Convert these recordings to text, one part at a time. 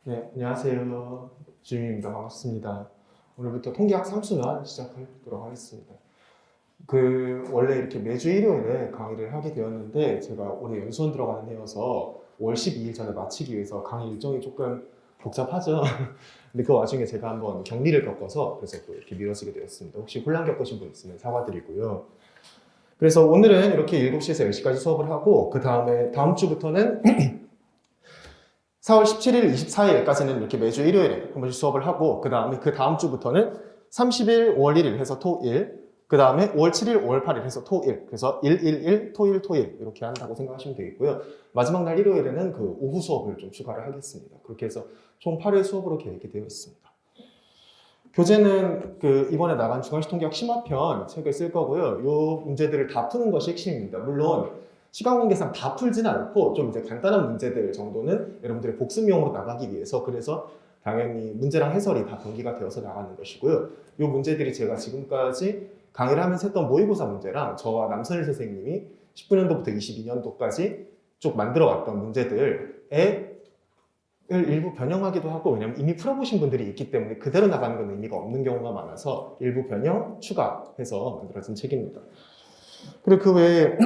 네, 안녕하세요. 주임입니다. 반갑습니다. 오늘부터 통계학 3순환 시작하도록 하겠습니다. 원래 이렇게 매주 일요일에 강의를 하게 되었는데, 제가 올해 연수원 들어가는 해여서 5월 12일 전에 마치기 위해서 강의 일정이 조금 복잡하죠. 근데 그 와중에 제가 한번 격리를 겪어서 그래서 또 이렇게 미뤄지게 되었습니다. 혹시 혼란 겪으신 분 있으면 사과드리고요. 그래서 오늘은 이렇게 7시에서 10시까지 수업을 하고, 그 다음에 다음 주부터는 4월 17일, 24일까지는 이렇게 매주 일요일에 한 번씩 수업을 하고, 그 다음에 그 다음 주부터는 30일, 5월 1일 해서 토일, 그 다음에 5월 7일, 5월 8일 해서 토일, 그래서 1, 1, 1, 토일, 토일 이렇게 한다고 생각하시면 되겠고요. 마지막 날 일요일에는 그 오후 수업을 좀 추가를 하겠습니다. 그렇게 해서 총 8회 수업으로 계획이 되어 있습니다. 교재는 이번에 나간 중앙시 통계학 심화편 책을 쓸 거고요. 이 문제들을 다 푸는 것이 핵심입니다. 물론 시간 관계상 다 풀지는 않고 좀 이제 간단한 문제들 정도는 여러분들의 복습용으로 나가기 위해서, 그래서 당연히 문제랑 해설이 다 병기가 되어서 나가는 것이고요. 이 문제들이 제가 지금까지 강의를 하면서 했던 모의고사 문제랑 저와 남선일 선생님이 19년도부터 22년도까지 쭉 만들어왔던 문제들에 일부 변형하기도 하고, 왜냐면 이미 풀어보신 분들이 있기 때문에 그대로 나가는 건 의미가 없는 경우가 많아서 일부 변형, 추가해서 만들어진 책입니다. 그리고 그 외에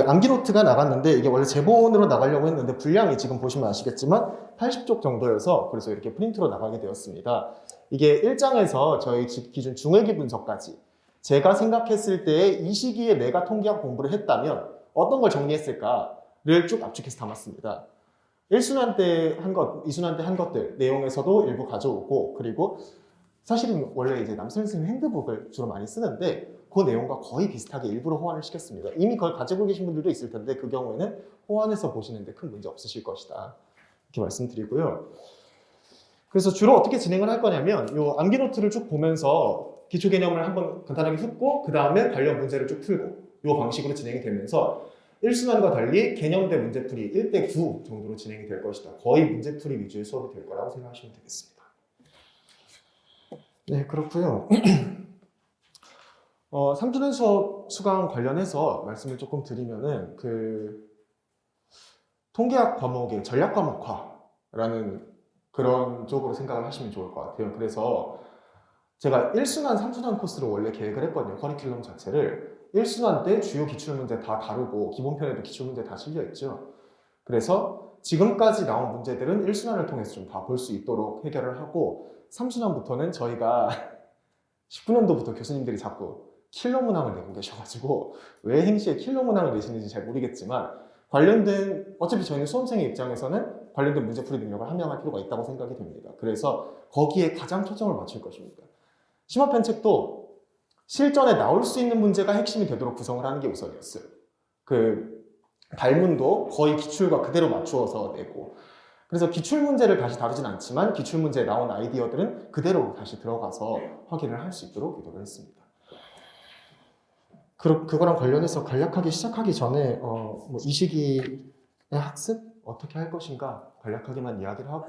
암기 노트가 나갔는데, 이게 원래 제본으로 나가려고 했는데 분량이 지금 보시면 아시겠지만 80쪽 정도여서 그래서 이렇게 프린트로 나가게 되었습니다. 이게 1장에서 저희 기준 중회기 분석까지 제가 생각했을 때 이 시기에 내가 통계학 공부를 했다면 어떤 걸 정리했을까를 쭉 압축해서 담았습니다. 1순환 때 한 것, 2순환 때 한 것들 내용에서도 일부 가져오고, 그리고 사실은 원래 이제 남선 선생님 핸드북을 주로 많이 쓰는데 그 내용과 거의 비슷하게 일부러 호환을 시켰습니다. 이미 그걸 가지고 계신 분들도 있을 텐데 그 경우에는 호환해서 보시는데 큰 문제 없으실 것이다, 이렇게 말씀드리고요. 그래서 주로 어떻게 진행을 할 거냐면 이 암기 노트를 쭉 보면서 기초 개념을 한번 간단하게 훑고 그 다음에 관련 문제를 쭉 풀고, 이 방식으로 진행이 되면서 1순환과 달리 개념대 문제풀이 1대9 정도로 진행이 될 것이다. 거의 문제풀이 위주의 수업이 될 거라고 생각하시면 되겠습니다. 네, 그렇고요. 3주년 수업 수강 관련해서 말씀을 조금 드리면은 통계학 과목의 전략 과목화라는 그런 쪽으로 생각을 하시면 좋을 것 같아요. 그래서 제가 1순환, 3순환 코스를 원래 계획을 했거든요. 커리큘럼 자체를. 1순환 때 주요 기출문제 다 다루고 기본편에도 기출문제 다 실려있죠. 그래서 지금까지 나온 문제들은 1순환을 통해서 좀 다 볼 수 있도록 해결을 하고, 3순환부터는 저희가 19년도부터 교수님들이 자꾸 킬러 문항을 내고 계셔가지고 왜 행시에 킬러 문항을 내시는지 잘 모르겠지만, 관련된, 어차피 저희는 수험생의 입장에서는 관련된 문제풀이 능력을 함양할 필요가 있다고 생각이 됩니다. 그래서 거기에 가장 초점을 맞출 것입니다. 심화편 책도 실전에 나올 수 있는 문제가 핵심이 되도록 구성을 하는 게 우선이었어요. 발문도 거의 기출과 그대로 맞추어서 내고, 그래서 기출문제를 다시 다루진 않지만 기출문제에 나온 아이디어들은 그대로 다시 들어가서 확인을 할 수 있도록 유도를 했습니다. 그거랑 관련해서 간략하게 시작하기 전에 이 시기의 학습 어떻게 할 것인가 간략하게만 이야기를 하고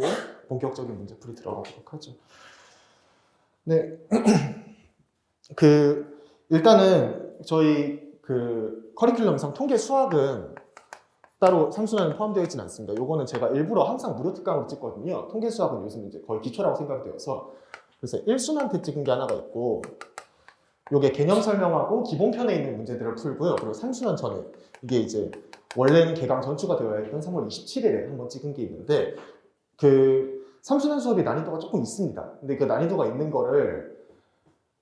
본격적인 문제풀이 들어가도록 하죠. 네, 일단은 저희 커리큘럼상 통계 수학은 따로 3순환에 포함되어 있지는 않습니다. 요거는 제가 일부러 항상 무료 특강으로 찍거든요. 통계 수학은 요즘 이제 거의 기초라고 생각되어서, 그래서 1순환 때 찍은 게 하나가 있고, 요게 개념 설명하고 기본편에 있는 문제들을 풀고요. 그리고 3순환 전에, 이게 이제 원래는 개강 전주가 되어야 했던 3월 27일에 한번 찍은 게 있는데, 3순환 수업이 난이도가 조금 있습니다. 근데 그 난이도가 있는 거를,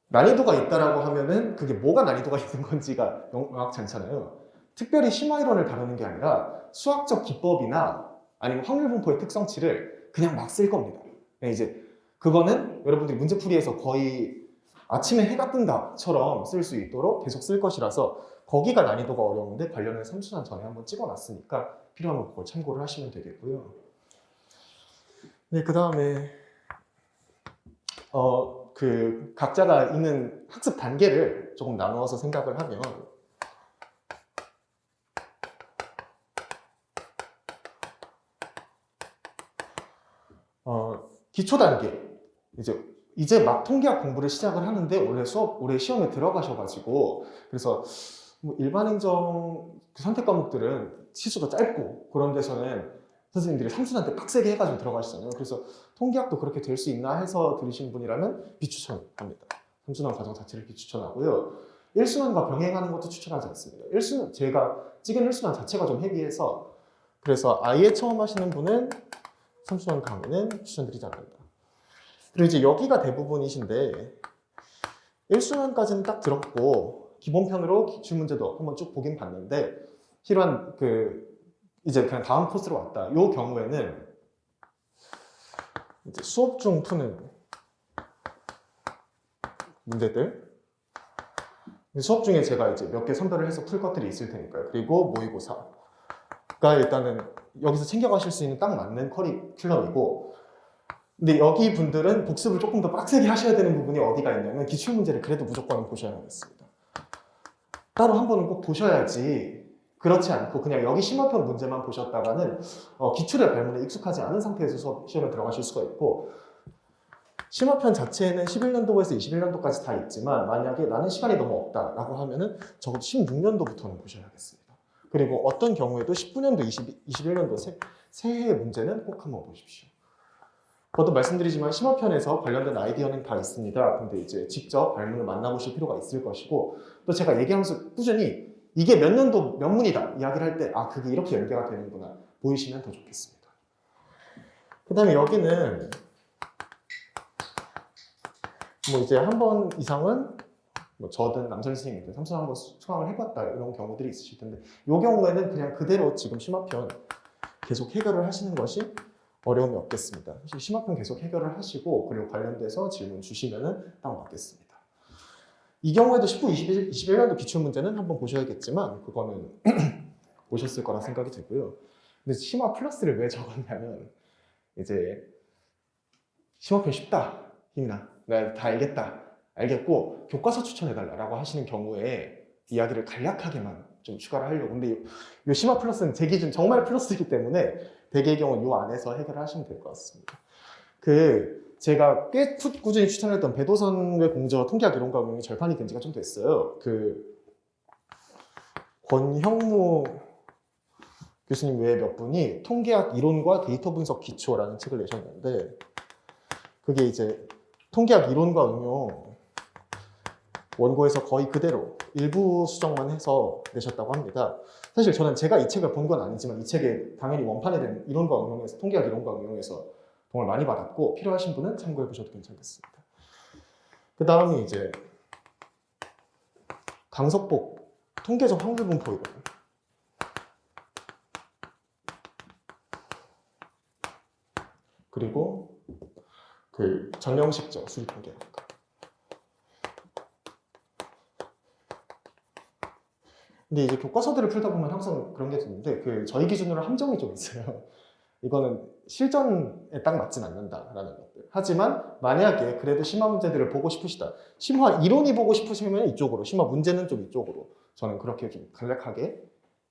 난이도가 있다라고 하면은 그게 뭐가 난이도가 있는 건지가 명확치 않잖아요. 특별히 심화이론을 다루는 게 아니라 수학적 기법이나 아니면 확률분포의 특성치를 그냥 막 쓸 겁니다. 이제 그거는 여러분들이 문제풀이에서 거의 아침에 해가 뜬다처럼 쓸 수 있도록 계속 쓸 것이라서 거기가 난이도가 어려운데 관련을 3순환 전에 한번 찍어놨으니까 필요하면 그걸 참고를 하시면 되겠고요. 네, 그 다음에 각자가 있는 학습 단계를 조금 나누어서 생각을 하면, 기초 단계, 이제 막 통계학 공부를 시작을 하는데 올해 시험에 들어가셔가지고, 그래서 뭐 일반 행정 선택 과목들은 시수가 짧고 그런 데서는 선생님들이 삼순환 때 빡세게 해가지고 들어가시잖아요. 그래서 통계학도 그렇게 될 수 있나 해서 들으시는 분이라면 비추천합니다. 삼순환 과정 자체를 비추천하고요. 1순환과 병행하는 것도 추천하지 않습니다. 1순환, 제가 찍은 1순환 자체가 좀 헤비해서 그래서 아예 처음 하시는 분은 3순환 강의는 추천드리지 않는다. 그리고 이제 여기가 대부분이신데 1순환까지는 딱 들었고 기본편으로 기출문제도 한번 쭉 보긴 봤는데 실한 이제 그냥 다음 코스로 왔다. 이 경우에는 이제 수업 중 푸는 문제들 수업 중에 제가 이제 몇 개 선별을 해서 풀 것들이 있을 테니까요. 그리고 모의고사가 일단은 여기서 챙겨가실 수 있는 딱 맞는 커리큘럼이고 근데 여기 분들은 복습을 조금 더 빡세게 하셔야 되는 부분이 어디가 있냐면 기출문제를 그래도 무조건 보셔야겠습니다. 따로 한 번은 꼭 보셔야지 그렇지 않고 그냥 여기 심화편 문제만 보셨다가는 기출의 발문에 익숙하지 않은 상태에서 시험에 들어가실 수가 있고 심화편 자체에는 11년도에서 21년도까지 다 있지만 만약에 나는 시간이 너무 없다라고 하면은 적어도 16년도부터는 보셔야겠습니다. 그리고 어떤 경우에도 19년도, 21년도 새해 문제는 꼭 한번 보십시오. 저도 말씀드리지만 심화편에서 관련된 아이디어는 다 있습니다. 근데 이제 직접 발문을 만나보실 필요가 있을 것이고 또 제가 얘기하면서 꾸준히 이게 몇 년도 몇 문이다 이야기를 할 때 그게 이렇게 연계가 되는구나 보이시면 더 좋겠습니다. 그 다음에 여기는 뭐 이제 한 번 이상은 뭐 저든 남선 선생님들 삼순 한번 수강을 해봤다 이런 경우들이 있으실 텐데 이 경우에는 그냥 그대로 지금 심화편 계속 해결을 하시는 것이 어려움이 없겠습니다. 사실 심화편 계속 해결을 하시고 그리고 관련돼서 질문 주시면은 딱 맞겠습니다. 이 경우에도 19, 21년도 기출문제는 한번 보셔야겠지만 그거는 보셨을 거라 생각이 들고요. 근데 심화 플러스를 왜 적었냐면 이제 심화편 쉽다 힘이나 내가 다 알겠고 교과서 추천해달라고 하시는 경우에 이야기를 간략하게만 좀 추가를 하려고. 근데 이 심화 플러스는 제 기준 정말 플러스이기 때문에 대개의 경우는 이 안에서 해결을 하시면 될 것 같습니다. 제가 꽤 꾸준히 추천했던 배도선의 공저 통계학 이론과 응용이 절판이 된 지가 좀 됐어요. 권형무 교수님 외에 몇 분이 통계학 이론과 데이터 분석 기초라는 책을 내셨는데 그게 이제 통계학 이론과 응용 원고에서 거의 그대로 일부 수정만 해서 내셨다고 합니다. 사실 저는 제가 이 책을 본 건 아니지만 이 책에 당연히 원판에 된 이론과 응용에서 통계학 이론과 응용에서 도움을 많이 받았고 필요하신 분은 참고해 보셔도 괜찮겠습니다. 그 다음이 이제 강석복 통계적 확률 분포 이론. 그리고 전형식적 수리 통계. 근데 이제 교과서들을 풀다 보면 항상 그런 게 있는데 저희 기준으로 함정이 좀 있어요. 이거는 실전에 딱 맞진 않는다라는 것들. 하지만 만약에 그래도 심화 문제들을 보고 싶으시다. 심화 이론이 보고 싶으시면 이쪽으로, 심화 문제는 좀 이쪽으로. 저는 그렇게 좀 간략하게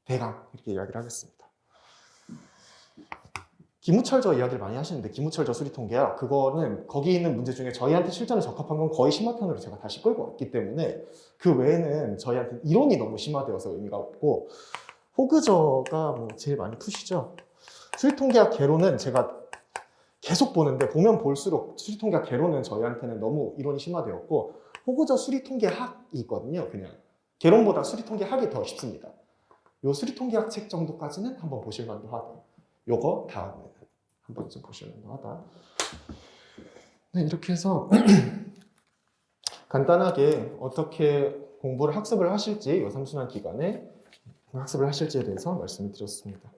대강 이렇게 이야기를 하겠습니다. 기무철저 이야기를 많이 하시는데 기무철저 수리통계학 그거는 거기 있는 문제 중에 저희한테 실전에 적합한 건 거의 심화편으로 제가 다시 끌고 왔기 때문에 그 외에는 저희한테 이론이 너무 심화되어서 의미가 없고 호그저가 뭐 제일 많이 푸시죠. 수리통계학 개론은 제가 계속 보는데 보면 볼수록 수리통계학 개론은 저희한테는 너무 이론이 심화되었고 호그저 수리통계학이 있거든요. 그냥 개론보다 수리통계학이 더 쉽습니다. 요 수리통계학 책 정도까지는 한번 보실 만도 하다. 요거 다음에 한 번쯤 보실 만도 하다. 네, 이렇게 해서 간단하게 어떻게 공부를 학습을 하실지 요 3순환 기간에 학습을 하실지에 대해서 말씀을 드렸습니다.